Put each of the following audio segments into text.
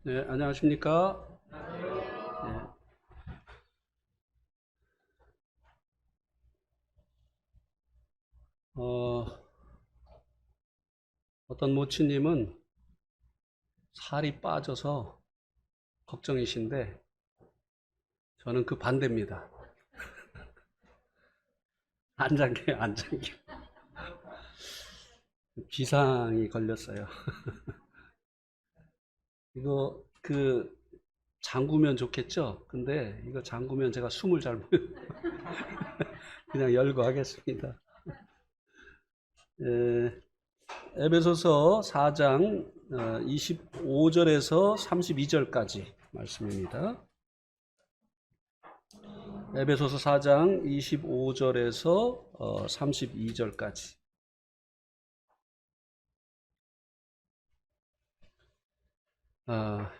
네, 안녕하십니까? 네, 어, 어떤 모치님은 살이 빠져서 걱정이신데 저는 그 반대입니다. 안장기요, 안장기. 비상이 걸렸어요. 이거 잠그면 좋겠죠? 근데 이거 잠그면 제가 숨을 잘 못, 그냥 열고 하겠습니다. 에, 에베소서 4장 25절에서 32절까지 말씀입니다. 에베소서 4장 25절에서 32절까지.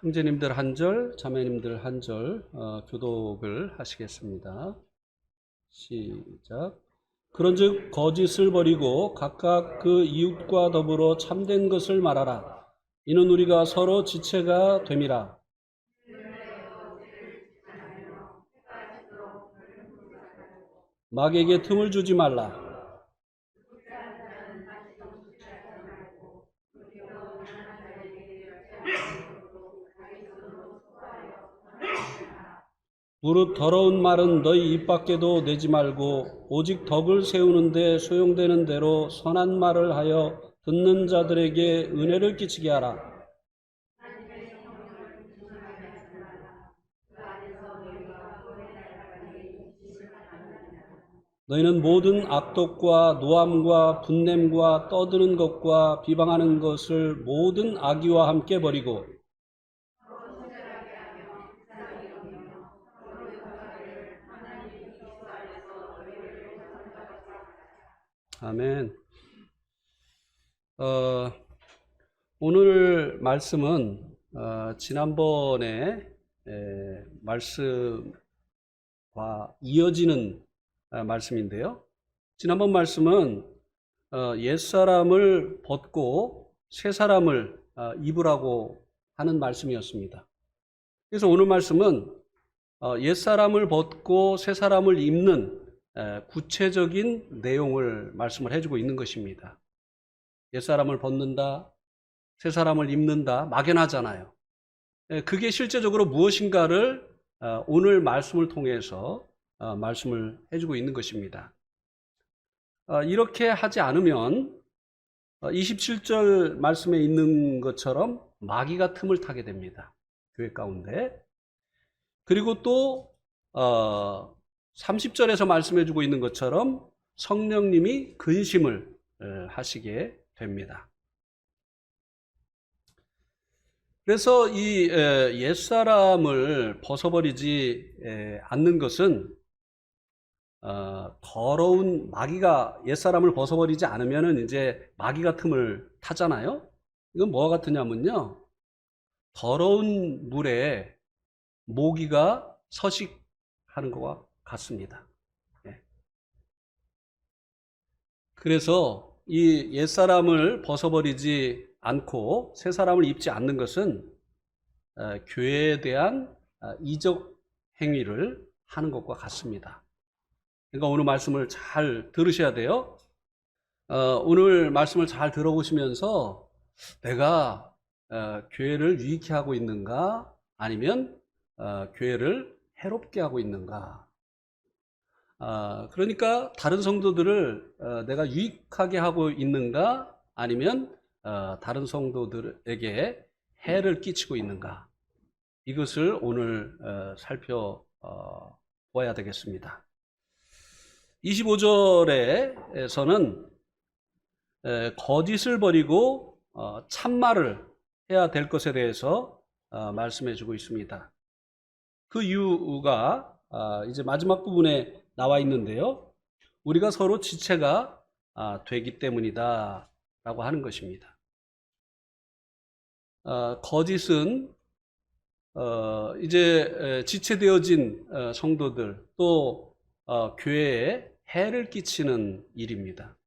형제님들 한 절, 자매님들 한 절, 교독을 하시겠습니다. 시작. 그런즉 거짓을 버리고 각각 그 이웃과 더불어 참된 것을 말하라. 이는 우리가 서로 지체가 됨이라. 마귀에게 틈을 주지 말라. 무릇 더러운 말은 너희 입 밖에도 내지 말고 오직 덕을 세우는 데 소용되는 대로 선한 말을 하여 듣는 자들에게 은혜를 끼치게 하라. 너희는 모든 악독과 노함과 분냄과 떠드는 것과 비방하는 것을 모든 악의와 함께 버리고 아멘. 오늘 말씀은 지난번에 말씀과 이어지는 말씀인데요. 지난번 말씀은 옛사람을 벗고 새사람을 입으라고 하는 말씀이었습니다. 그래서 오늘 말씀은 옛사람을 벗고 새사람을 입는 구체적인 내용을 말씀을 해주고 있는 것입니다. 옛사람을 벗는다, 새사람을 입는다, 막연하잖아요. 그게 실제적으로 무엇인가를 오늘 말씀을 통해서 말씀을 해주고 있는 것입니다. 이렇게 하지 않으면 27절 말씀에 있는 것처럼 마귀가 틈을 타게 됩니다. 교회 가운데. 그리고 또 30절에서 말씀해주고 있는 것처럼 성령님이 근심을 하시게 됩니다. 그래서 이 옛사람을 벗어버리지 않는 것은 더러운 마귀가 옛사람을 벗어버리지 않으면 이제 마귀가 틈을 타잖아요. 이건 뭐와 같으냐면요, 더러운 물에 모기가 서식하는 것과 같습니다. 그래서 이 옛사람을 벗어버리지 않고 새사람을 입지 않는 것은 교회에 대한 이적 행위를 하는 것과 같습니다. 그러니까 오늘 말씀을 잘 들으셔야 돼요. 오늘 말씀을 잘 들어보시면서 내가 교회를 유익히 하고 있는가, 아니면 교회를 해롭게 하고 있는가. 그러니까 다른 성도들을 내가 유익하게 하고 있는가, 아니면 다른 성도들에게 해를 끼치고 있는가. 이것을 오늘 살펴봐야 되겠습니다. 25절에서는 거짓을 버리고 참말을 해야 될 것에 대해서 말씀해 주고 있습니다. 그 이유가 이제 마지막 부분에 나와 있는데요. 우리가 서로 지체가 되기 때문이다 라고 하는 것입니다. 거짓은 이제 지체되어진 성도들, 또 교회에 해를 끼치는 일입니다.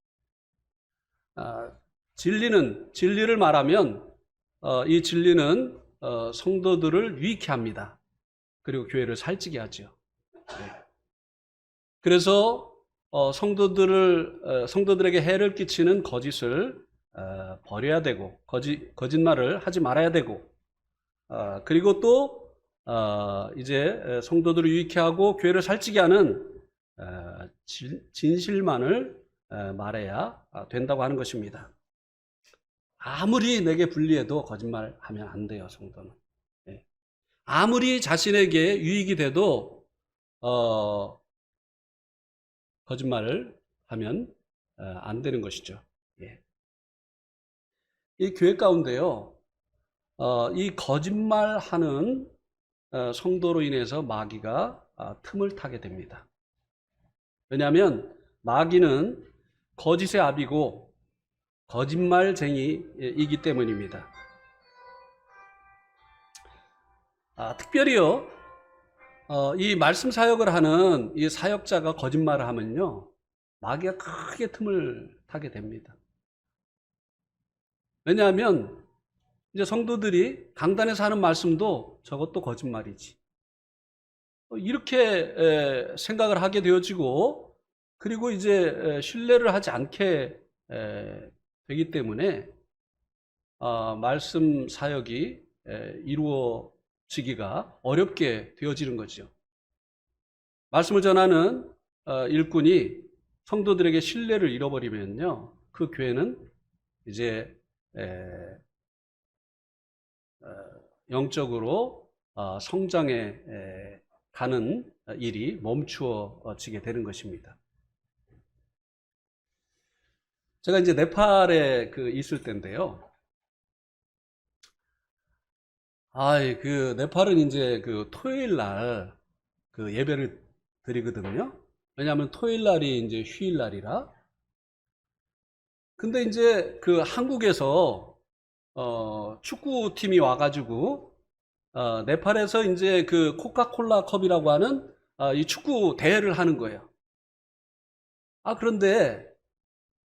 진리를 말하면 이 진리는 성도들을 유익해 합니다. 그리고 교회를 살찌게 하죠. 그래서 성도들에게 해를 끼치는 거짓을 버려야 되고, 거짓말을 하지 말아야 되고, 그리고 또 이제 성도들을 유익해 하고 교회를 살찌게 하는 진실만을 말해야 된다고 하는 것입니다. 아무리 내게 불리해도 거짓말하면 안 돼요, 성도는. 아무리 자신에게 유익이 돼도 거짓말을 하면 안 되는 것이죠. 이 교회 가운데요, 이 거짓말하는 성도로 인해서 마귀가 틈을 타게 됩니다. 왜냐하면 마귀는 거짓의 아비고 거짓말쟁이이기 때문입니다. 특별히요, 이 말씀 사역을 하는 이 사역자가 거짓말을 하면요, 마귀가 크게 틈을 타게 됩니다. 왜냐하면 이제 성도들이 강단에서 하는 말씀도 저것도 거짓말이지, 이렇게 생각을 하게 되어지고, 그리고 이제 신뢰를 하지 않게 되기 때문에 말씀 사역이 이루어지기가 어렵게 되어지는 거죠. 말씀을 전하는 일꾼이 성도들에게 신뢰를 잃어버리면요, 그 교회는 이제 영적으로 성장에 가는 일이 멈추어지게 되는 것입니다. 제가 이제 네팔에 있을 때인데요. 네팔은 이제 토요일 날 예배를 드리거든요. 왜냐하면 토요일 날이 이제 휴일 날이라. 근데 이제 한국에서 축구팀이 와가지고 네팔에서 이제 코카콜라 컵이라고 하는 이 축구 대회를 하는 거예요. 그런데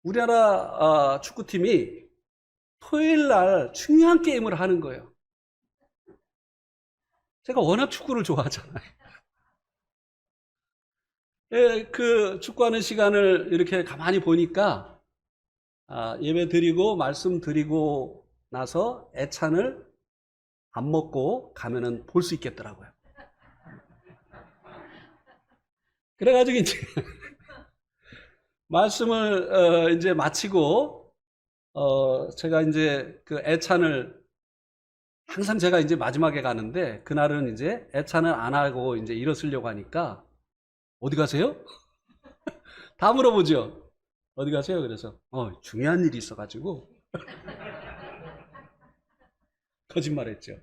우리나라 축구팀이 토요일 날 중요한 게임을 하는 거예요. 제가 워낙 축구를 좋아하잖아요. 축구하는 시간을 이렇게 가만히 보니까 예배 드리고 말씀 드리고 나서 애찬을 안 먹고 가면은 볼 수 있겠더라고요. 그래가지고 이제 말씀을 이제 마치고 제가 이제 애찬을 항상 제가 이제 마지막에 가는데, 그날은 이제 애찬을 안 하고 이제 일어서려고 하니까 어디 가세요? 다 물어보죠. 어디 가세요? 그래서 중요한 일이 있어가지고 거짓말했죠.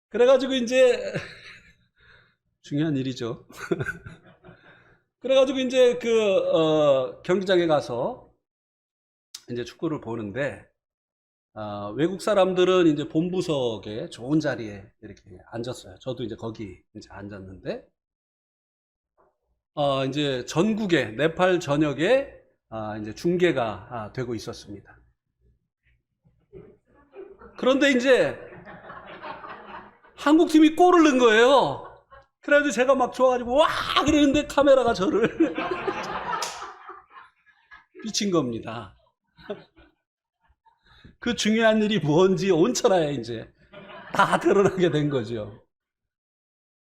그래가지고 이제 중요한 일이죠. 그래가지고 이제 경기장에 가서 이제 축구를 보는데, 외국 사람들은 이제 본부석에 좋은 자리에 이렇게 앉았어요. 저도 이제 거기 이제 앉았는데, 이제 전국에, 네팔 전역에 이제 중계가 되고 있었습니다. 그런데 이제 한국팀이 골을 넣은 거예요. 그래가지고 제가 막 좋아가지고 와! 그러는데 카메라가 저를 비친 겁니다. 그 중요한 일이 뭔지 온 천하에 이제 다 드러나게 된 거죠.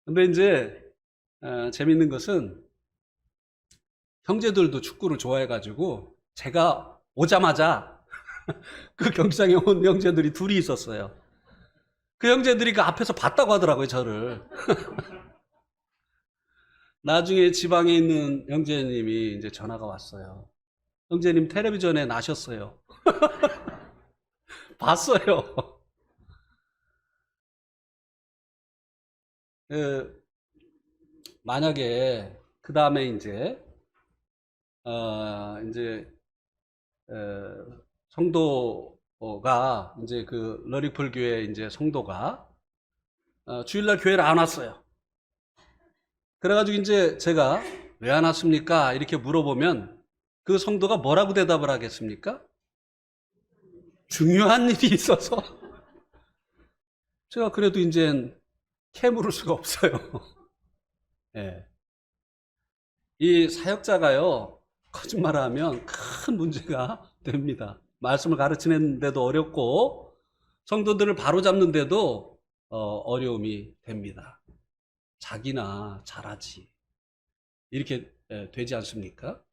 근데 이제 재밌는 것은 형제들도 축구를 좋아해가지고 제가 오자마자 그 경기장에 온 형제들이 둘이 있었어요. 그 형제들이 그 앞에서 봤다고 하더라고요, 저를. 나중에 지방에 있는 형제님이 이제 전화가 왔어요. 형제님 텔레비전에 나셨어요. 봤어요. 만약에 그 다음에 이제 성도가 이제 러리풀 교회 이제 성도가 주일날 교회를 안 왔어요. 그래가지고 이제 제가 왜 안 왔습니까? 이렇게 물어보면 그 성도가 뭐라고 대답을 하겠습니까? 중요한 일이 있어서 제가 그래도 이젠 캐물을 수가 없어요. 예. 이 사역자가요, 거짓말을 하면 큰 문제가 됩니다. 말씀을 가르치는데도 어렵고, 성도들을 바로잡는데도 어려움이 됩니다. 자기나 잘하지. 이렇게 되지 않습니까?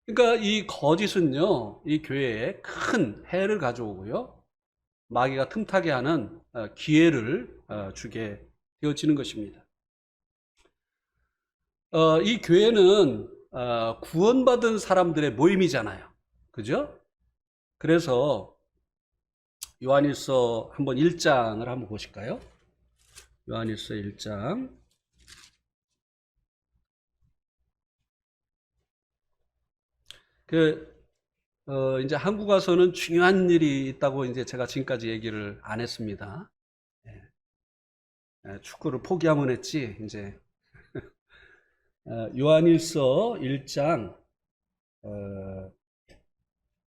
그러니까 이 거짓은요, 이 교회에 큰 해를 가져오고요, 마귀가 틈타게 하는 기회를 주게 되어지는 것입니다. 이 교회는 구원받은 사람들의 모임이잖아요. 그죠? 그래서 요한일서 한번 1장을 한번 보실까요? 요한일서 1장. 이제 한국 와서는 중요한 일이 있다고 이제 제가 지금까지 얘기를 안 했습니다. 축구를 포기하면 했지, 이제. 요한일서 1장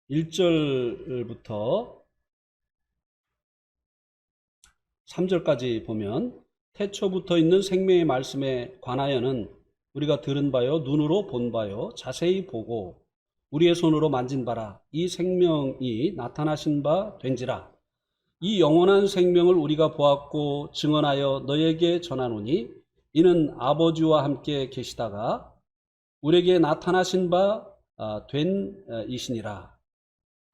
1절부터 3절까지 보면, 태초부터 있는 생명의 말씀에 관하여는 우리가 들은 바요, 눈으로 본 바요, 자세히 보고 우리의 손으로 만진 바라. 이 생명이 나타나신 바 된지라. 이 영원한 생명을 우리가 보았고 증언하여 너에게 전하노니 이는 아버지와 함께 계시다가 우리에게 나타나신 바 된 이시니라.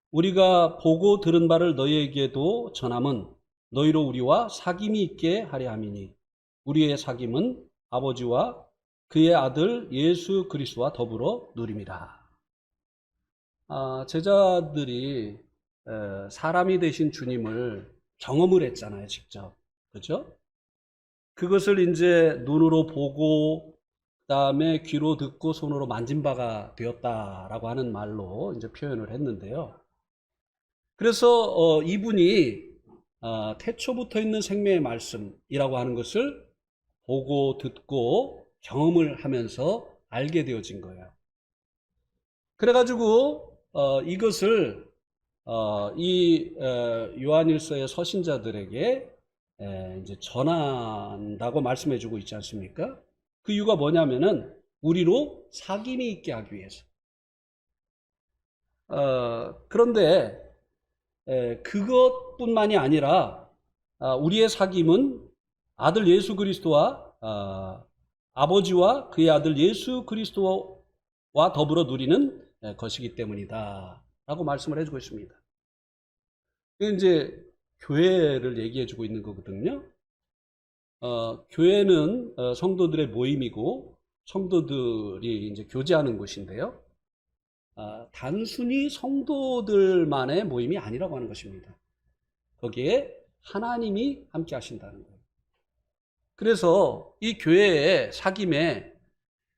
우리가 보고 들은 바를 너희에게도 전함은 너희로 우리와 사귐이 있게 하려 함이니 우리의 사귐은 아버지와 그의 아들 예수 그리스도와 더불어 누림이라. 제자들이 사람이 되신 주님을 경험을 했잖아요, 직접. 그죠? 그것을 이제 눈으로 보고, 그 다음에 귀로 듣고, 손으로 만진 바가 되었다라고 하는 말로 이제 표현을 했는데요. 그래서 이분이 태초부터 있는 생명의 말씀이라고 하는 것을 보고 듣고 경험을 하면서 알게 되어진 거예요. 그래가지고 이것을 이 요한일서의 서신자들에게 이제 전한다고 말씀해주고 있지 않습니까? 그 이유가 뭐냐면은 우리로 사귐이 있게 하기 위해서. 그런데 그것뿐만이 아니라 우리의 사귐은 아들 예수 그리스도와 아버지와 그의 아들 예수 그리스도와 더불어 누리는 것이기 때문이다 라고 말씀을 해주고 있습니다. 이제 교회를 얘기해주고 있는 거거든요. 교회는 성도들의 모임이고 성도들이 이제 교제하는 곳인데요. 단순히 성도들만의 모임이 아니라고 하는 것입니다. 거기에 하나님이 함께 하신다는 거예요. 그래서 이 교회의 사귐에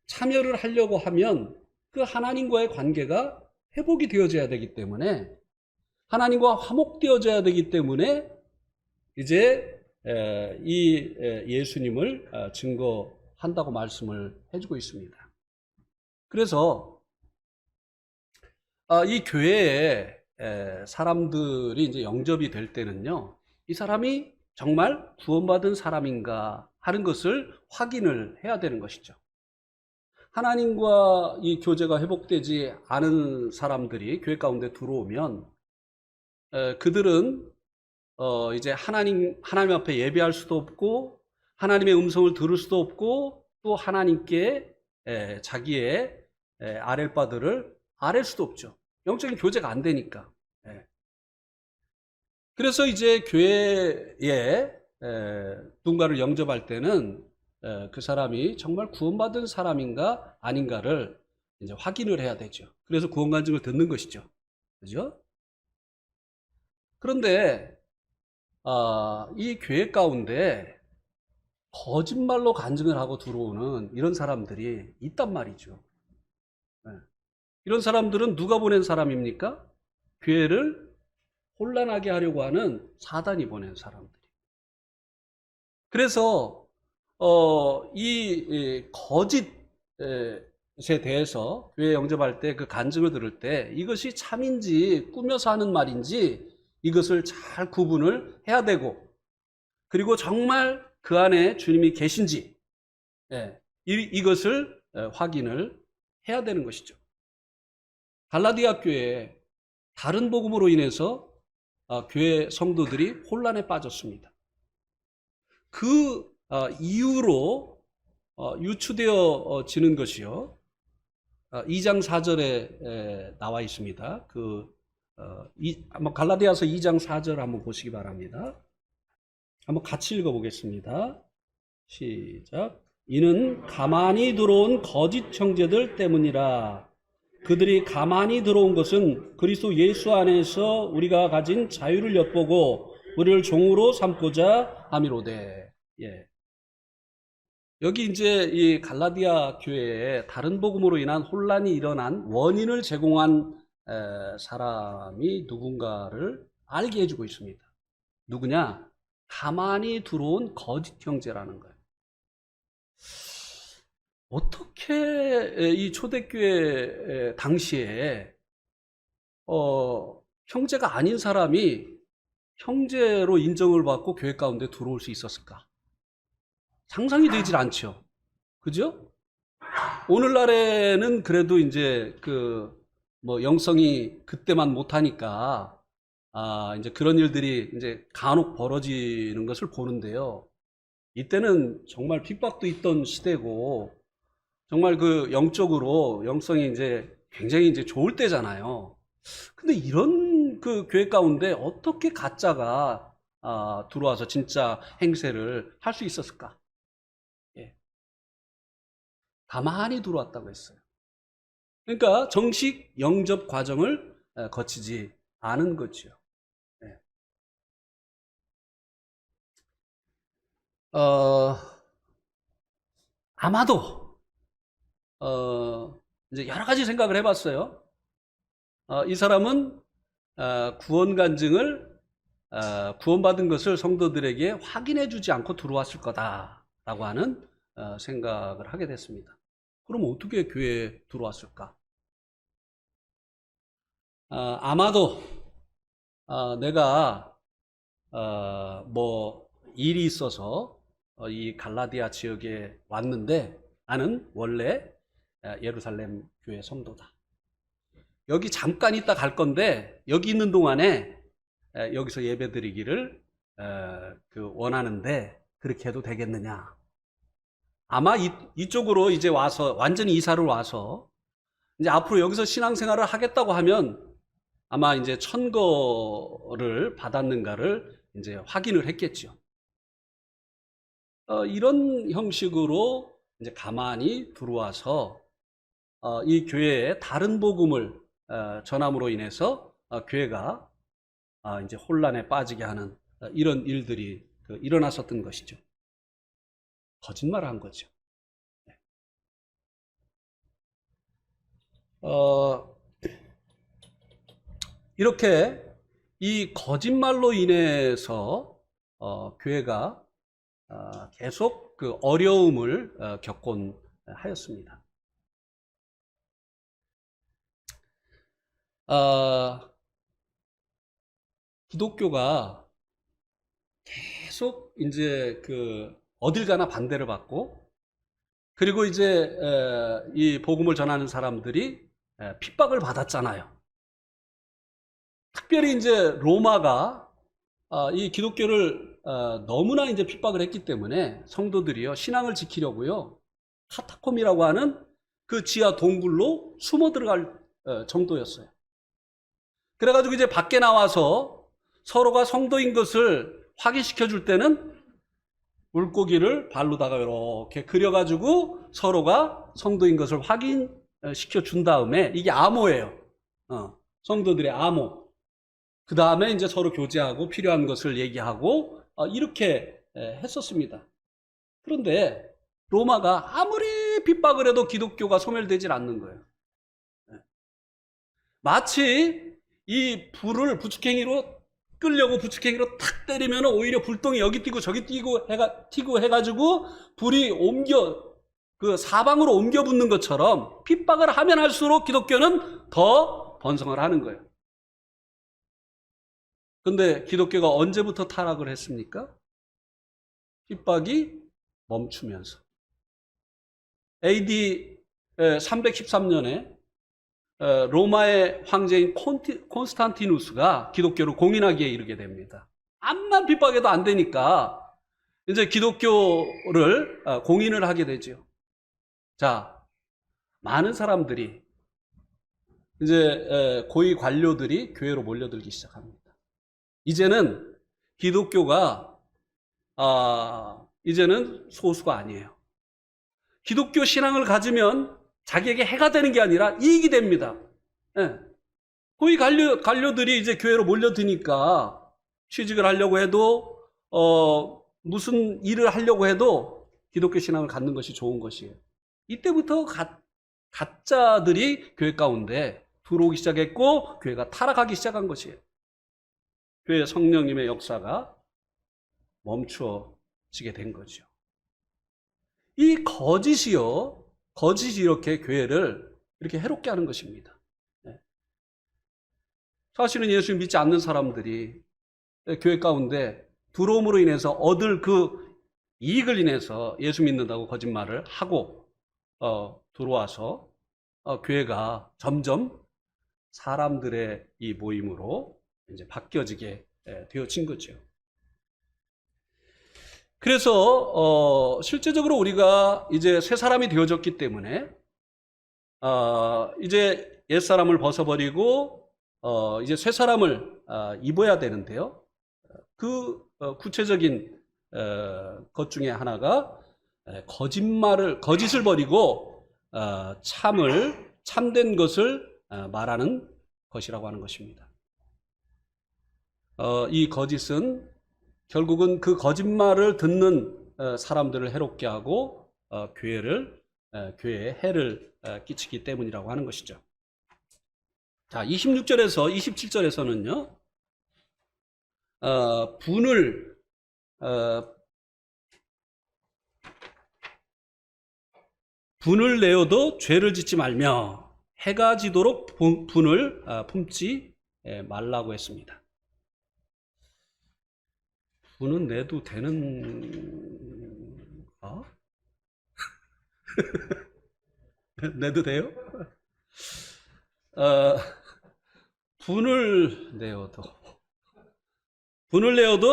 참여를 하려고 하면 그 하나님과의 관계가 회복이 되어져야 되기 때문에, 하나님과 화목되어져야 되기 때문에 이제 이 예수님을 증거한다고 말씀을 해주고 있습니다. 그래서 이 교회에 사람들이 이제 영접이 될 때는요, 이 사람이 정말 구원받은 사람인가 하는 것을 확인을 해야 되는 것이죠. 하나님과 이 교제가 회복되지 않은 사람들이 교회 가운데 들어오면 그들은 이제 하나님 앞에 예배할 수도 없고 하나님의 음성을 들을 수도 없고 또 하나님께 자기의 아랠바들을 아랠 수도 없죠. 영적인 교제가 안 되니까. 그래서 이제 교회에 누군가를 영접할 때는 그 사람이 정말 구원받은 사람인가 아닌가를 이제 확인을 해야 되죠. 그래서 구원간증을 듣는 것이죠. 그죠? 그런데 이 교회 가운데 거짓말로 간증을 하고 들어오는 이런 사람들이 있단 말이죠. 이런 사람들은 누가 보낸 사람입니까? 교회를 혼란하게 하려고 하는 사단이 보낸 사람들이. 그래서 이 거짓에 대해서 교회 영접할 때 그 간증을 들을 때 이것이 참인지 꾸며서 하는 말인지 이것을 잘 구분을 해야 되고, 그리고 정말 그 안에 주님이 계신지, 이것을 확인을 해야 되는 것이죠. 갈라디아 교회에 다른 복음으로 인해서 교회 성도들이 혼란에 빠졌습니다. 그 이유로 유추되어지는 것이요, 2장 4절에 나와 있습니다. 한번 갈라디아서 2장 4절 한번 보시기 바랍니다. 한번 같이 읽어보겠습니다. 시작. 이는 가만히 들어온 거짓 형제들 때문이라. 그들이 가만히 들어온 것은 그리스도 예수 안에서 우리가 가진 자유를 엿보고 우리를 종으로 삼고자 함이로되. 여기 이제 이 갈라디아 교회에 다른 복음으로 인한 혼란이 일어난 원인을 제공한 사람이 누군가를 알게 해주고 있습니다. 누구냐? 가만히 들어온 거짓 형제라는 거예요. 어떻게 이 초대교회 당시에 형제가 아닌 사람이 형제로 인정을 받고 교회 가운데 들어올 수 있었을까? 상상이 되질 않죠. 그죠? 오늘날에는 그래도 이제 영성이 그때만 못하니까 이제 그런 일들이 이제 간혹 벌어지는 것을 보는데요. 이때는 정말 핍박도 있던 시대고, 정말 영적으로 영성이 이제 굉장히 이제 좋을 때잖아요. 근데 이런 교회 가운데 어떻게 가짜가 들어와서 진짜 행세를 할 수 있었을까? 가만히 들어왔다고 했어요. 그러니까 정식 영접 과정을 거치지 않은 거죠. 아마도 이제 여러 가지 생각을 해봤어요. 이 사람은 구원 간증을 구원받은 것을 성도들에게 확인해주지 않고 들어왔을 거다라고 하는 생각을 하게 됐습니다. 그럼 어떻게 교회에 들어왔을까? 아마도 내가 일이 있어서 이 갈라디아 지역에 왔는데, 나는 원래 예루살렘 교회 성도다. 여기 잠깐 있다 갈 건데 여기 있는 동안에 여기서 예배드리기를 원하는데 그렇게 해도 되겠느냐? 아마 이쪽으로 이제 와서 완전히 이사를 와서 이제 앞으로 여기서 신앙생활을 하겠다고 하면 아마 이제 천거를 받았는가를 이제 확인을 했겠죠. 이런 형식으로 이제 가만히 들어와서 이 교회에 다른 복음을 전함으로 인해서 교회가 이제 혼란에 빠지게 하는 이런 일들이 일어났었던 것이죠. 거짓말을 한 거죠. 이렇게 이 거짓말로 인해서 교회가 계속 어려움을 겪곤 하였습니다. 기독교가 계속 이제 어딜 가나 반대를 받고, 그리고 이제 이 복음을 전하는 사람들이 핍박을 받았잖아요. 특별히 이제 로마가 이 기독교를 너무나 이제 핍박을 했기 때문에 성도들이요, 신앙을 지키려고요, 카타콤이라고 하는 그 지하 동굴로 숨어 들어갈 정도였어요. 그래가지고 이제 밖에 나와서 서로가 성도인 것을 확인시켜 줄 때는 물고기를 발로다가 이렇게 그려가지고 서로가 성도인 것을 확인시켜 준 다음에, 이게 암호예요. 성도들의 암호. 그 다음에 이제 서로 교제하고 필요한 것을 얘기하고 이렇게 했었습니다. 그런데 로마가 아무리 핍박을 해도 기독교가 소멸되질 않는 거예요. 마치 이 불을 부축행위로 끌려고 부축행위로 탁 때리면 오히려 불똥이 여기 튀고 저기 튀고 해가지고 불이 사방으로 옮겨 붙는 것처럼 핍박을 하면 할수록 기독교는 더 번성을 하는 거예요. 근데 기독교가 언제부터 타락을 했습니까? 핍박이 멈추면서 AD 313년에 로마의 황제인 콘스탄티누스가 기독교를 공인하기에 이르게 됩니다. 암만 핍박해도 안 되니까 이제 기독교를 공인을 하게 되죠. 자, 많은 사람들이 이제 고위 관료들이 교회로 몰려들기 시작합니다. 이제는 기독교가 이제는 소수가 아니에요. 기독교 신앙을 가지면 자기에게 해가 되는 게 아니라 이익이 됩니다. 예. 고위 관료들이 이제 교회로 몰려드니까 취직을 하려고 해도 무슨 일을 하려고 해도 기독교 신앙을 갖는 것이 좋은 것이에요. 이때부터 가짜들이 교회 가운데 들어오기 시작했고 교회가 타락하기 시작한 것이에요. 교회 성령님의 역사가 멈추어지게 된 거죠. 이 거짓이 이렇게 교회를 이렇게 해롭게 하는 것입니다. 사실은 예수 믿지 않는 사람들이 교회 가운데 들어옴으로 인해서 얻을 그 이익을 인해서 예수 믿는다고 거짓말을 하고 들어와서 교회가 점점 사람들의 이 모임으로 이제 바뀌어지게 되어진 거죠. 그래서 실제적으로 우리가 이제 새 사람이 되어졌기 때문에 이제 옛 사람을 벗어버리고 이제 새 사람을 입어야 되는데요. 그 구체적인 것 중에 하나가 거짓을 버리고 참된 것을 말하는 것이라고 하는 것입니다. 이 거짓은 결국은 그 거짓말을 듣는 사람들을 해롭게 하고 교회에 해를 끼치기 때문이라고 하는 것이죠. 자, 26절에서 27절에서는요, 분을 내어도 죄를 짓지 말며 해가 지도록 분을 품지 말라고 했습니다. 분은 내도 되는 거? 내도 돼요? 분을 내어도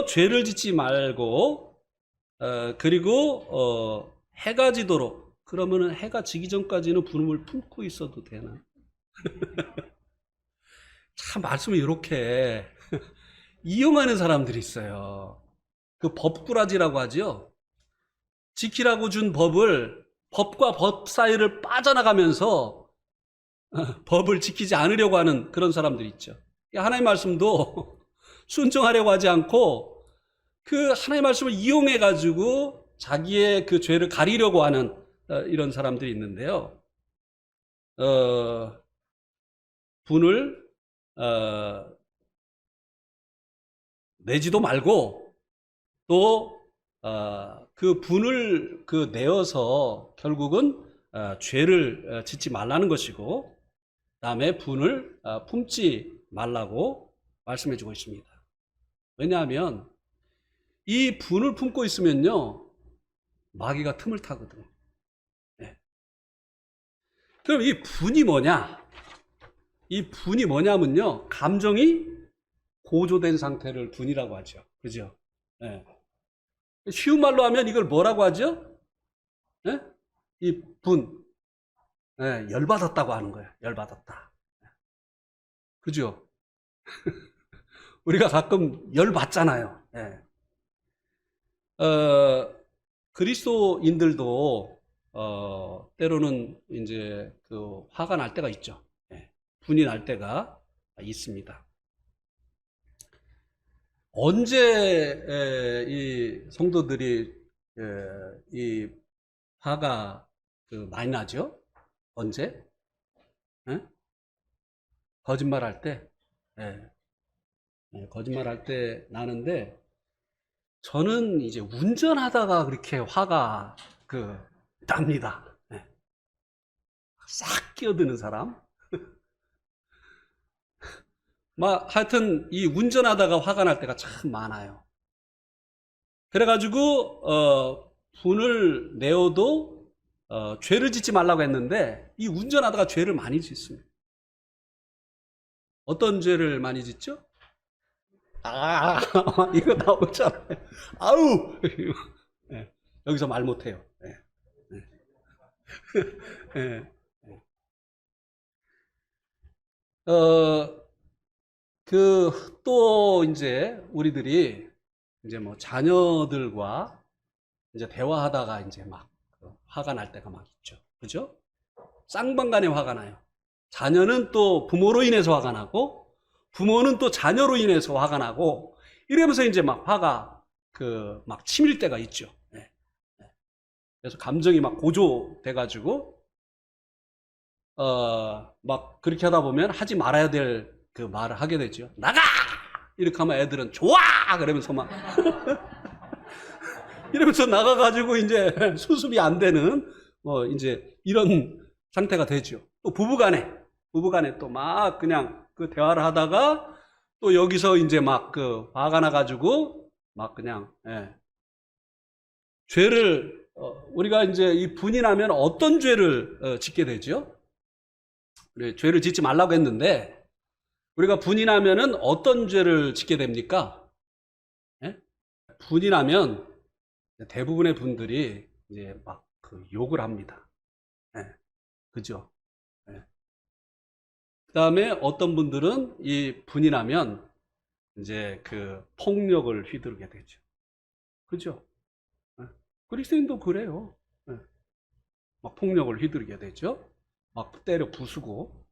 죄를 짓지 말고 그리고 해가 지도록, 그러면은 해가 지기 전까지는 분을 품고 있어도 되나? 참 말씀을 이렇게 이용하는 사람들이 있어요. 그 법꾸라지라고 하죠. 지키라고 준 법과 법 사이를 빠져나가면서 법을 지키지 않으려고 하는 그런 사람들이 있죠. 하나님의 말씀도 순종하려고 하지 않고 그 하나님의 말씀을 이용해 가지고 자기의 그 죄를 가리려고 하는 이런 사람들이 있는데요. 분을 내지도 말고 또 그 분을 내어서 결국은 죄를 짓지 말라는 것이고, 그다음에 분을 품지 말라고 말씀해 주고 있습니다. 왜냐하면 이 분을 품고 있으면요, 마귀가 틈을 타거든요. 네. 그럼 이 분이 뭐냐? 이 분이 뭐냐면요, 감정이 고조된 상태를 분이라고 하죠. 그죠? 네. 쉬운 말로 하면 이걸 뭐라고 하죠? 네? 이 분. 네, 열받았다고 하는 거예요. 열받았다. 그죠? 우리가 가끔 열받잖아요. 네. 그리스도인들도 때로는 이제 그 화가 날 때가 있죠. 네. 분이 날 때가 있습니다. 언제 이 성도들이 이 화가 많이 나죠? 언제? 거짓말할 때? 거짓말할 때 나는데, 저는 이제 운전하다가 그렇게 화가 납니다. 싹 끼어드는 사람. 하여튼 이 운전하다가 화가 날 때가 참 많아요. 그래가지고 분을 내어도 죄를 짓지 말라고 했는데 이 운전하다가 죄를 많이 짓습니다. 어떤 죄를 많이 짓죠? 이거 나오잖아요. 아우 네, 여기서 말 못해요. 네, 네. 또 이제 우리들이 이제 뭐 자녀들과 이제 대화하다가 이제 막 화가 날 때가 막 있죠. 그죠? 쌍방간에 화가 나요. 자녀는 또 부모로 인해서 화가 나고, 부모는 또 자녀로 인해서 화가 나고, 이러면서 이제 막 화가 막 치밀 때가 있죠. 네. 그래서 감정이 막 고조돼가지고, 막 그렇게 하다 보면 하지 말아야 될 그 말을 하게 되죠. 나가! 이렇게 하면 애들은 좋아! 그러면서 막 이러면서 나가가지고 이제 수습이 안 되는 뭐 이제 이런 상태가 되죠. 또 부부간에 또 막 그냥 그 대화를 하다가 또 여기서 이제 막 화가 나가지고 막 그냥 죄를 우리가 이제 이 분이 나면 어떤 죄를 짓게 되죠? 죄를 짓지 말라고 했는데 우리가 분이 나면은 어떤 죄를 짓게 됩니까? 예? 분이 나면 대부분의 분들이 이제 막 욕을 합니다. 예, 그죠? 예. 그 다음에 어떤 분들은 이 분이 나면 이제 폭력을 휘두르게 되죠. 그죠? 예. 그리스도인도 그래요. 예. 막 폭력을 휘두르게 되죠. 막 때려 부수고.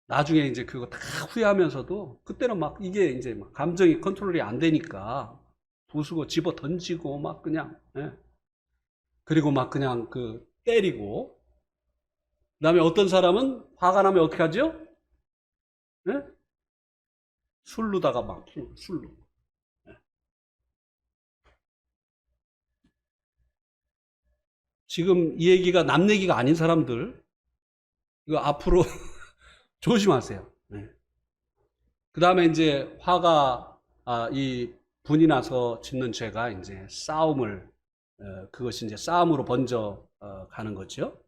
나중에 이제 그거 다 후회하면서도 그때는 막 이게 이제 막 감정이 컨트롤이 안 되니까 부수고 집어 던지고 막 그냥 그리고 막 그냥 때리고 그다음에 어떤 사람은 화가 나면 어떻게 하죠? 예? 술로다가 막 술로 지금 이 얘기가 남 얘기가 아닌 사람들 이거 앞으로 조심하세요. 그 다음에 이제 화가 이 분이 나서 짓는 죄가 이제 그것이 이제 싸움으로 번져 가는 거죠.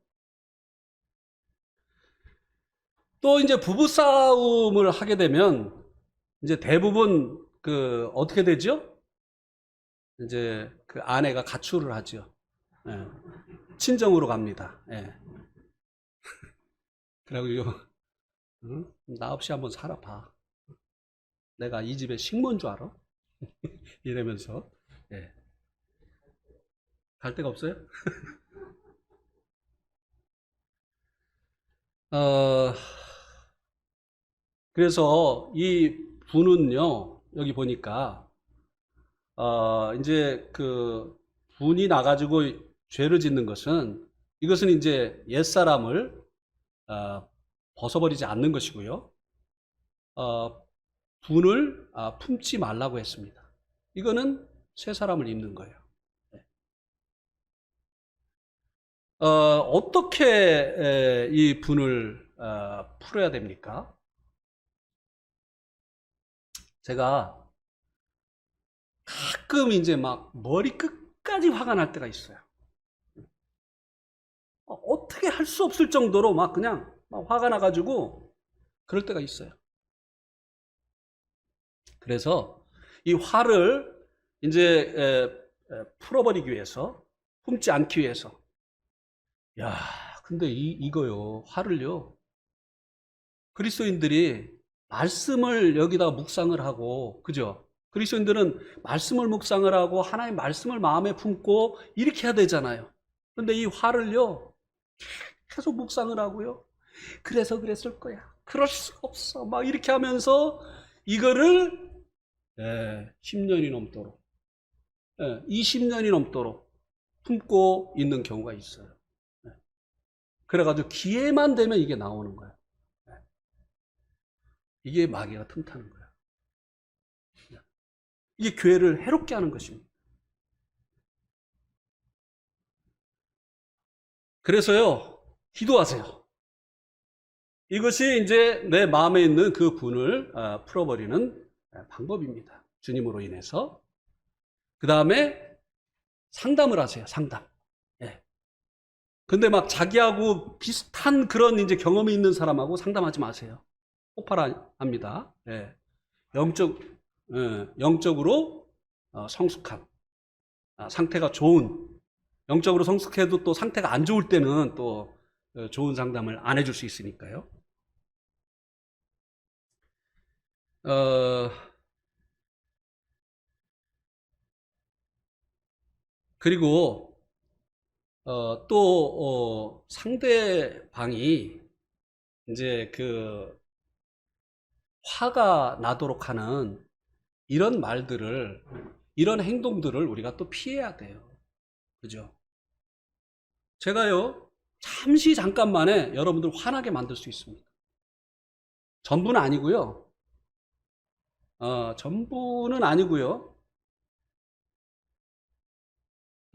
또 이제 부부 싸움을 하게 되면 이제 대부분 어떻게 되죠? 이제 아내가 가출을 하죠. 예. 친정으로 갑니다. 예. 그래가지고 응? 나 없이 한번 살아봐. 내가 이 집의 식모인 줄 알아? 이러면서 예. 갈 데가 없어요? 어, 그래서 이 분은요, 여기 보니까, 이제 분이 나가지고 죄를 짓는 것은, 이것은 이제 옛사람을, 벗어버리지 않는 것이고요. 분을 품지 말라고 했습니다. 이거는 새 사람을 입는 거예요. 어떻게 이 분을 풀어야 됩니까? 제가 가끔 이제 막 머리 끝까지 화가 날 때가 있어요. 어떻게 할 수 없을 정도로 막 그냥 막 화가 나가지고 그럴 때가 있어요. 그래서 이 화를 이제 풀어버리기 위해서, 품지 않기 위해서. 야, 근데 이거요, 화를요, 그리스도인들이 말씀을 여기다가 묵상을 하고, 그죠? 그리스도인들은 말씀을 묵상을 하고 하나님의 말씀을 마음에 품고 이렇게 해야 되잖아요. 그런데 이 화를요, 계속 묵상을 하고요. 그래서 그랬을 거야. 그럴 수가 없어. 막 이렇게 하면서 이거를 10년이 넘도록, 20년이 넘도록 품고 있는 경우가 있어요. 그래가지고 기회만 되면 이게 나오는 거예요. 이게 마귀가 틈타는 거예요. 이게 교회를 해롭게 하는 것입니다. 그래서요, 기도하세요. 이것이 이제 내 마음에 있는 그 분을 풀어버리는 방법입니다. 주님으로 인해서. 그 다음에 상담을 하세요. 상담. 예. 근데 막 자기하고 비슷한 그런 이제 경험이 있는 사람하고 상담하지 마세요. 폭발합니다. 예. 영적으로 성숙한, 상태가 좋은, 영적으로 성숙해도 또 상태가 안 좋을 때는 또 좋은 상담을 안 해줄 수 있으니까요. 그리고 또 상대방이 이제 그 화가 나도록 하는 이런 말들을, 이런 행동들을 우리가 또 피해야 돼요. 그죠? 제가요, 잠깐만에 여러분들 화나게 만들 수 있습니다. 전부는 아니고요. 전부는 아니고요.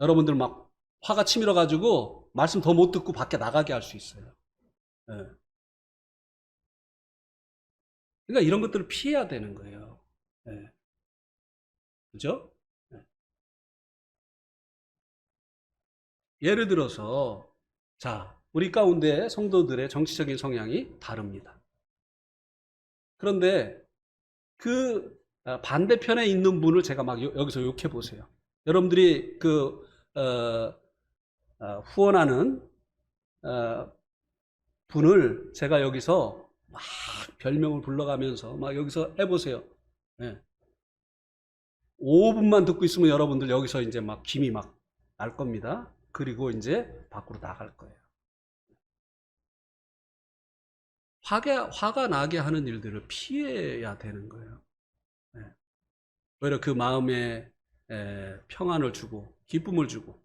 여러분들 막 화가 치밀어 가지고 말씀 더 못 듣고 밖에 나가게 할 수 있어요. 예. 그러니까 이런 것들을 피해야 되는 거예요. 예. 그죠? 예. 예를 들어서, 자, 우리 가운데 성도들의 정치적인 성향이 다릅니다. 그런데 그 반대편에 있는 분을 제가 막 여기서 욕해 보세요. 여러분들이 그 후원하는 분을 제가 여기서 막 별명을 불러가면서 막 여기서 해보세요. 네. 5분만 듣고 있으면 여러분들 여기서 이제 막 김이 막 날 겁니다. 그리고 이제 밖으로 나갈 거예요. 화가 나게 하는 일들을 피해야 되는 거예요. 네. 오히려 그 마음에 평안을 주고 기쁨을 주고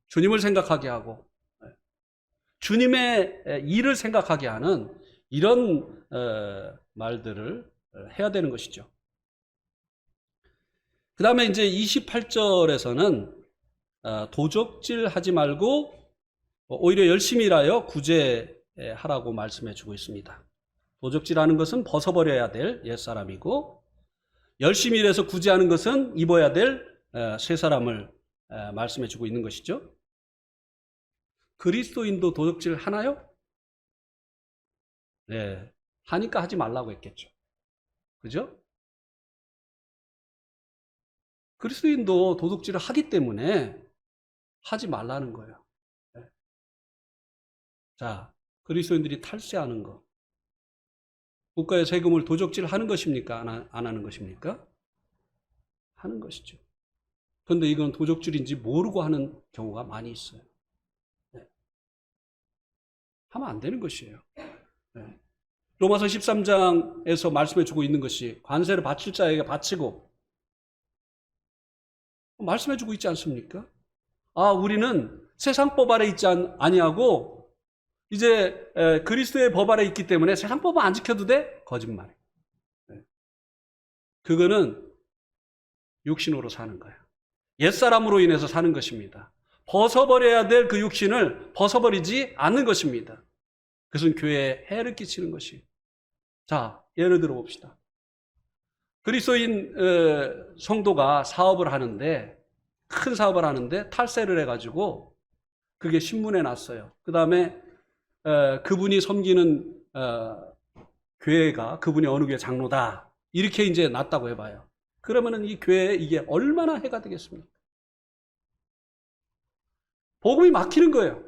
주님을 생각하게 하고 주님의 일을 생각하게 하는 이런 말들을 해야 되는 것이죠. 그 다음에 이제 28절에서는 도적질 하지 말고 오히려 열심히 일하여 구제하라고 말씀해 주고 있습니다. 도적질하는 것은 벗어버려야 될 옛사람이고, 열심히 일해서 구제하는 것은 입어야 될 새 사람을 말씀해 주고 있는 것이죠. 그리스도인도 도적질 하나요? 네. 하니까 하지 말라고 했겠죠. 그죠? 그리스도인도 도둑질을 하기 때문에 하지 말라는 거예요. 네. 자, 그리스도인들이 탈세하는 거. 국가의 세금을 도적질 하는 것입니까? 안 하는 것입니까? 하는 것이죠. 그런데 이건 도적질인지 모르고 하는 경우가 많이 있어요. 네. 하면 안 되는 것이에요. 네. 로마서 13장에서 말씀해 주고 있는 것이 관세를 바칠 자에게 바치고 말씀해 주고 있지 않습니까? 우리는 세상 법 아래 있지 아니하고 이제 그리스도의 법 아래 있기 때문에 세상 법은 안 지켜도 돼? 거짓말이에요. 그거는 육신으로 사는 거예요. 옛사람으로 인해서 사는 것입니다. 벗어버려야 될 그 육신을 벗어버리지 않는 것입니다. 그것은 교회에 해를 끼치는 것이. 자, 예를 들어 봅시다. 그리스도인 성도가 사업을 하는데, 큰 사업을 하는데 탈세를 해가지고 그게 신문에 났어요. 그 다음에 그분이 섬기는 교회가 그분이 어느 교회 장로다 이렇게 이제 났다고 해봐요. 그러면은 이 교회에 이게 얼마나 해가 되겠습니까? 복음이 막히는 거예요.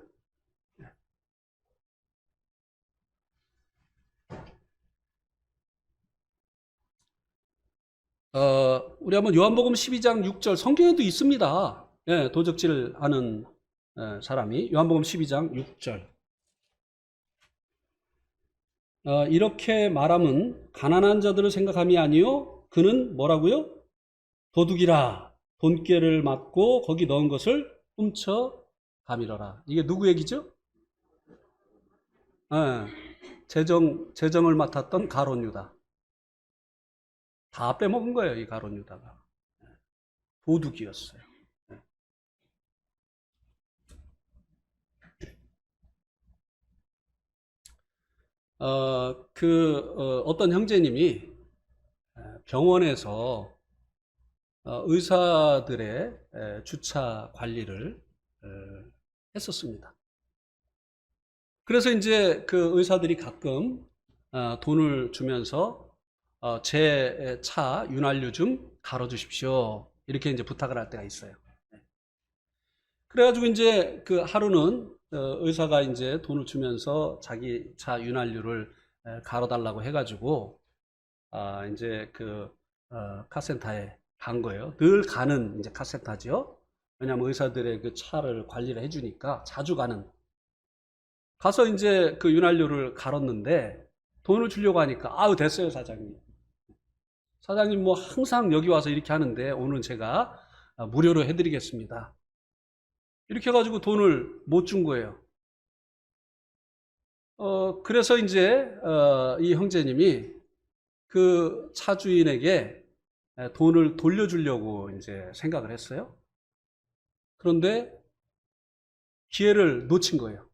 우리 한번 요한복음 12장 6절 성경에도 있습니다. 예, 도적질하는 사람이 요한복음 12장 6절. 이렇게 말함은 가난한 자들을 생각함이 아니요 그는 뭐라고요? 도둑이라 돈꾀를 맞고 거기 넣은 것을 훔쳐 가밀어라. 이게 누구 얘기죠? 재정을 맡았던 가룟 유다. 다 빼먹은 거예요, 이 가룟 유다가. 도둑이었어요. 어떤 형제님이 병원에서 의사들의 주차 관리를 했었습니다. 그래서 이제 그 의사들이 가끔 돈을 주면서 제 차 윤활유 좀 갈아주십시오. 이렇게 이제 부탁을 할 때가 있어요. 그래가지고 이제 그 하루는 의사가 이제 돈을 주면서 자기 차 윤활유를 갈아달라고 해가지고 이제 그 카센터에 간 거예요. 늘 가는 이제 카센터죠. 왜냐하면 의사들의 그 차를 관리를 해주니까 자주 가는. 가서 이제 그 윤활유를 갈았는데 돈을 주려고 하니까 아유 됐어요 사장님. 사장님 뭐 항상 여기 와서 이렇게 하는데 오늘은 제가 무료로 해드리겠습니다. 이렇게 해가지고 돈을 못 준 거예요. 그래서 이제 이 형제님이 그 차주인에게 돈을 돌려주려고 이제 생각을 했어요. 그런데 기회를 놓친 거예요.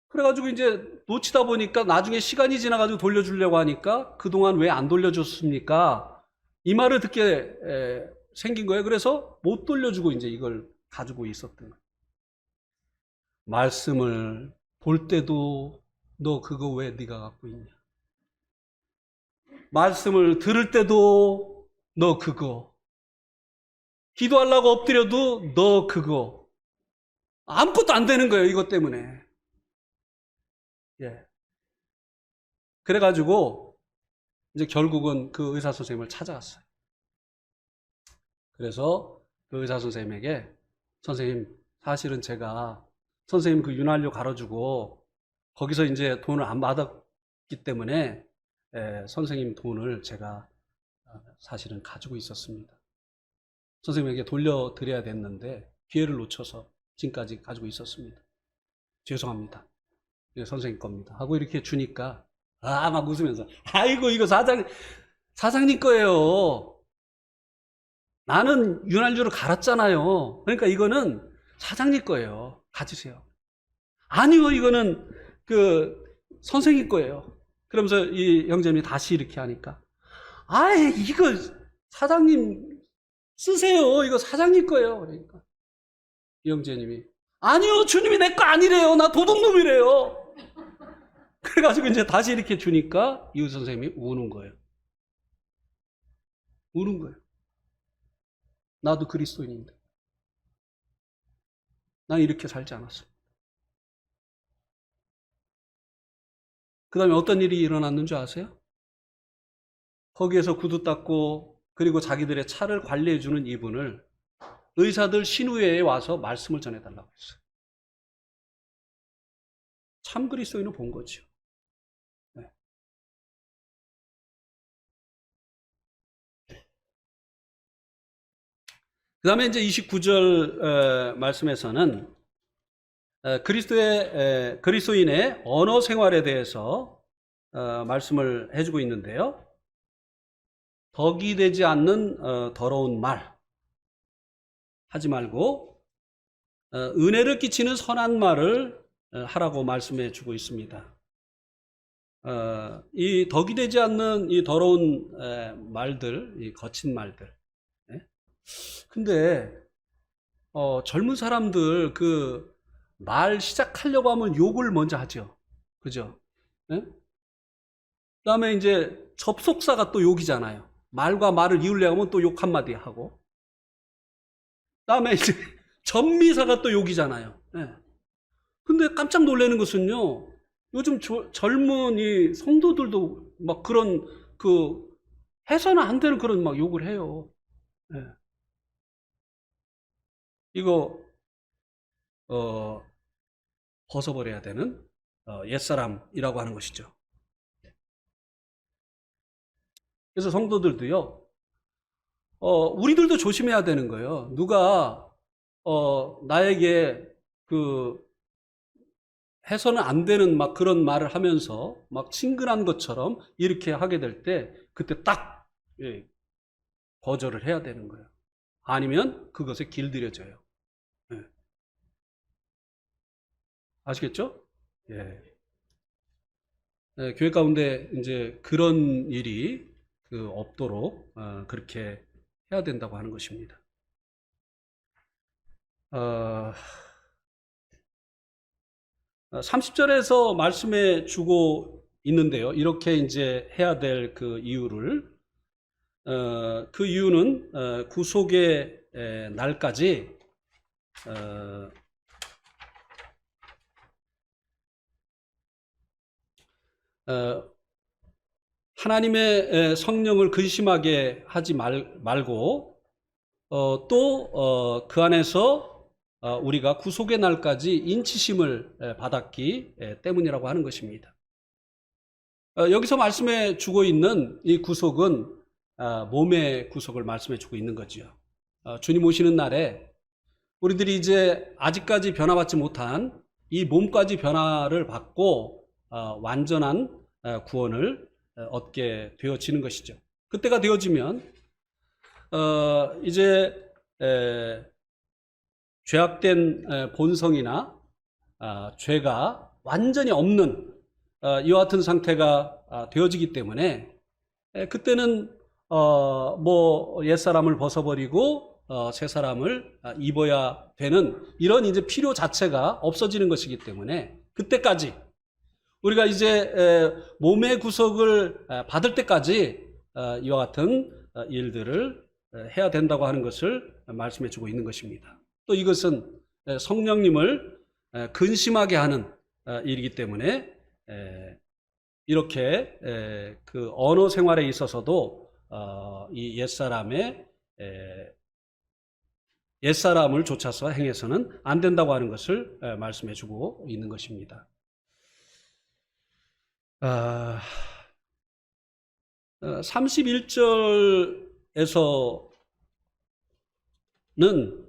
그래가지고 이제 놓치다 보니까 나중에 시간이 지나가지고 돌려주려고 하니까 그동안 왜 안 돌려줬습니까? 이 말을 듣게 생긴 거예요. 그래서 못 돌려주고 이제 이걸 가지고 있었던 거예요. 말씀을 볼 때도 너 그거 왜 네가 갖고 있냐? 말씀을 들을 때도 너 그거. 기도하려고 엎드려도 너 그거. 아무것도 안 되는 거예요. 이것 때문에. 예. 그래가지고 이제 결국은 그 의사 선생님을 찾아갔어요. 그래서 그 의사 선생님에게 선생님 사실은 제가 선생님 그 윤활유 갈아주고 거기서 이제 돈을 안 받았기 때문에 선생님 돈을 제가 사실은 가지고 있었습니다. 선생님에게 돌려드려야 됐는데 기회를 놓쳐서 지금까지 가지고 있었습니다. 죄송합니다. 이거 선생님 겁니다. 하고 이렇게 주니까 막 웃으면서 아이고 이거 사장님 거예요. 나는 윤활유를 갈았잖아요. 그러니까 이거는 사장님 거예요. 가지세요. 아니요, 이거는 그 선생님 거예요. 그러면서 이 형제님이 다시 이렇게 하니까 아이 이거 사장님 쓰세요. 이거 사장님 거예요. 그러니까 이 형제님이 아니요, 주님이 내 거 아니래요. 나 도둑놈이래요. 그래가지고 이제 다시 이렇게 주니까 이웃 선생님이 우는 거예요. 우는 거예요. 나도 그리스도인인데 난 이렇게 살지 않았어. 그 다음에 어떤 일이 일어났는 줄 아세요? 거기에서 구두 닦고 그리고 자기들의 차를 관리해주는 이분을 의사들 신우회에 와서 말씀을 전해달라고 했어요. 참 그리스도인을 본 거죠. 네. 그 다음에 이제 29절 말씀에서는 그리스도인의 언어 생활에 대해서 말씀을 해주고 있는데요. 덕이 되지 않는 더러운 말 하지 말고 은혜를 끼치는 선한 말을 하라고 말씀해 주고 있습니다. 이 덕이 되지 않는 이 더러운 말들, 이 거친 말들. 근데 젊은 사람들 그 말 시작하려고 하면 욕을 먼저 하죠. 그죠? 네? 그다음에 이제 접속사가 또 욕이잖아요. 말과 말을 이으려고 하면 또 욕 한마디 하고. 그다음에 이제 전미사가 또 욕이잖아요. 네. 근데 깜짝 놀라는 것은요. 요즘 젊은 이 성도들도 막 그런 그 해서는 안 되는 그런 막 욕을 해요. 네. 이거 벗어버려야 되는 옛사람이라고 하는 것이죠. 그래서 성도들도요. 우리들도 조심해야 되는 거예요. 누가 나에게 그 해서는 안 되는 막 그런 말을 하면서 막 친근한 것처럼 이렇게 하게 될 때 그때 딱 거절을 해야 되는 거예요. 아니면 그것에 길들여져요. 예. 아시겠죠? 예. 예, 교회 가운데 이제 그런 일이 없도록 그렇게 해야 된다고 하는 것입니다. 30절에서 말씀해 주고 있는데요. 이렇게 이제 해야 될 그 이유를, 그 이유는 구속의 날까지 하나님의 성령을 근심하게 하지 말고 또 그 안에서 우리가 구속의 날까지 인치심을 받았기 때문이라고 하는 것입니다. 여기서 말씀해 주고 있는 이 구속은 몸의 구속을 말씀해 주고 있는 거지요. 주님 오시는 날에 우리들이 이제 아직까지 변화받지 못한 이 몸까지 변화를 받고 완전한 구원을 얻게 되어지는 것이죠. 그때가 되어지면 이제 죄악된 본성이나 죄가 완전히 없는 이와 같은 상태가 되어지기 때문에 그때는 뭐 옛사람을 벗어버리고 새 사람을 입어야 되는 이런 이제 필요 자체가 없어지는 것이기 때문에 그때까지 우리가 이제 몸의 구속을 받을 때까지 이와 같은 일들을 해야 된다고 하는 것을 말씀해 주고 있는 것입니다. 또 이것은 성령님을 근심하게 하는 일이기 때문에 이렇게 그 언어 생활에 있어서도 이 옛사람을 좇아서 행해서는 안 된다고 하는 것을 말씀해 주고 있는 것입니다. 31절에서는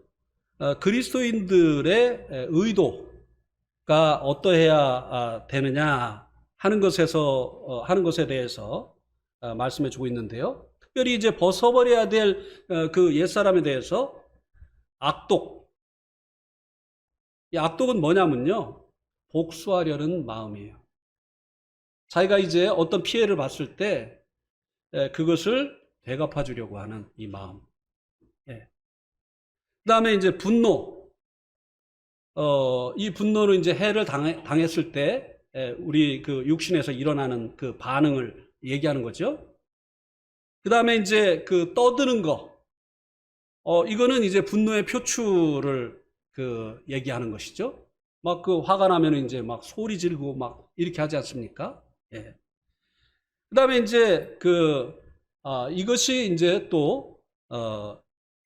그리스도인들의 의도가 어떠해야 되느냐 하는 것에 대해서 말씀해 주고 있는데요. 특별히 이제 벗어버려야 될 그 옛사람에 대해서 악독. 이 악독은 뭐냐면요. 복수하려는 마음이에요. 자기가 이제 어떤 피해를 봤을 때 그것을 되갚아 주려고 하는 이 마음. 그 다음에 이제 분노. 이 분노는 이제 해를 당했을 때 우리 그 육신에서 일어나는 그 반응을 얘기하는 거죠. 그 다음에 이제 그 떠드는 거. 이거는 이제 분노의 표출을 그 얘기하는 것이죠. 막 그 화가 나면 이제 막 소리 지르고 막 이렇게 하지 않습니까? 그 다음에 이제 이것이 이제 또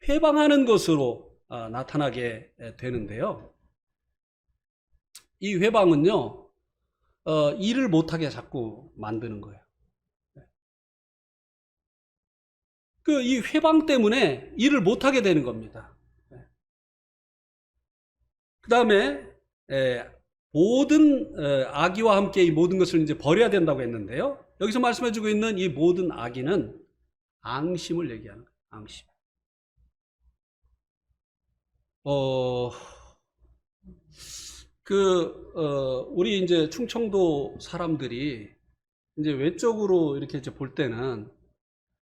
회방하는 것으로 나타나게 되는데요. 이 회방은요, 일을 못하게 자꾸 만드는 거예요. 이 회방 때문에 일을 못하게 되는 겁니다. 그 다음에 모든 악의와 함께 이 모든 것을 이제 버려야 된다고 했는데요. 여기서 말씀해주고 있는 이 모든 악의는 앙심을 얘기하는 거예요. 앙심. 우리 이제 충청도 사람들이 이제 외적으로 이렇게 이제 볼 때는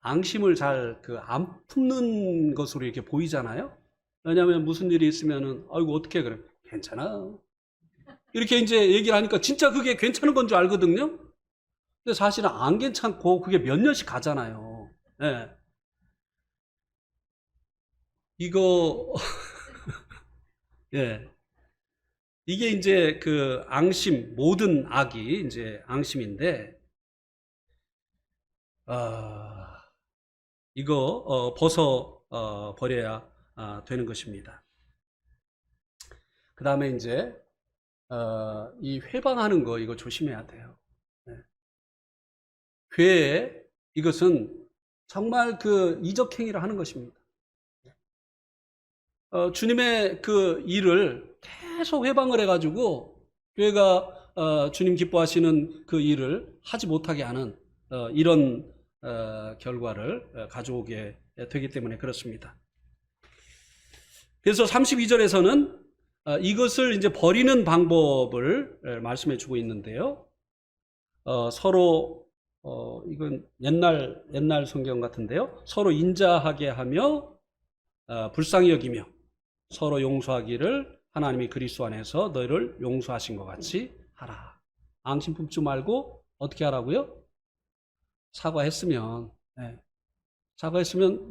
앙심을 잘 안 품는 것으로 이렇게 보이잖아요. 왜냐하면 무슨 일이 있으면은 아이고 어떻게 그래? 괜찮아. 이렇게 이제 얘기를 하니까 진짜 그게 괜찮은 건 줄 알거든요. 근데 사실은 안 괜찮고 그게 몇 년씩 가잖아요. 네. 이거 예. 이게 이제 그 앙심, 모든 악이 이제 앙심인데 이거 벗어 버려야 되는 것입니다. 그 다음에 이제 이 회방하는 거 이거 조심해야 돼요. 회에 이것은 정말 그 이적행위를 하는 것입니다. 주님의 그 일을 계속 회방을 해가지고 교회가 주님 기뻐하시는 그 일을 하지 못하게 하는 이런 결과를 가져오게 되기 때문에 그렇습니다. 그래서 32절에서는 이것을 이제 버리는 방법을 말씀해 주고 있는데요. 서로 이건 옛날 성경 같은데요. 서로 인자하게 하며 불쌍히 여기며 서로 용서하기를 하나님이 그리스도 안에서 너희를 용서하신 것 같이 하라. 앙심 품지 말고 어떻게 하라고요? 사과했으면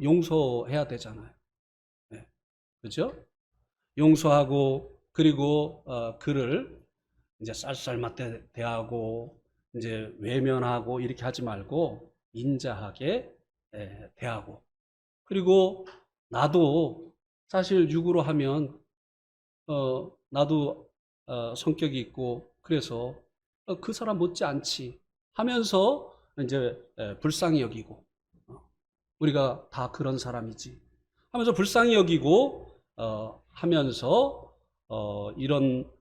용서해야 되잖아요. 그죠? 용서하고 그리고 그를 이제 쌀쌀맞게 대하고 이제 외면하고 이렇게 하지 말고 인자하게 대하고, 그리고 나도 사실 육으로 하면 나도 성격이 있고 그래서 그 사람 못지않지 하면서 이제 불쌍히 여기고 우리가 다 그런 사람이지 하면서 불쌍히 여기고 하면서 이런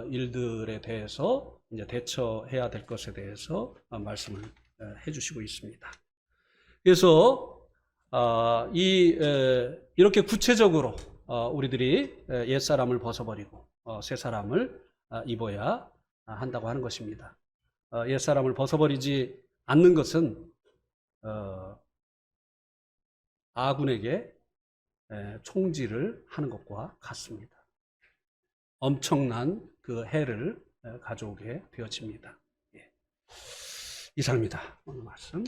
일들에 대해서 이제 대처해야 될 것에 대해서 말씀을 해주시고 있습니다. 그래서 이렇게 구체적으로 우리들이 옛사람을 벗어버리고 새 사람을 입어야 한다고 하는 것입니다. 옛사람을 벗어버리지 않는 것은 아군에게 총질을 하는 것과 같습니다. 엄청난 그 해를 가져오게 되어집니다. 이상입니다. 오늘 말씀.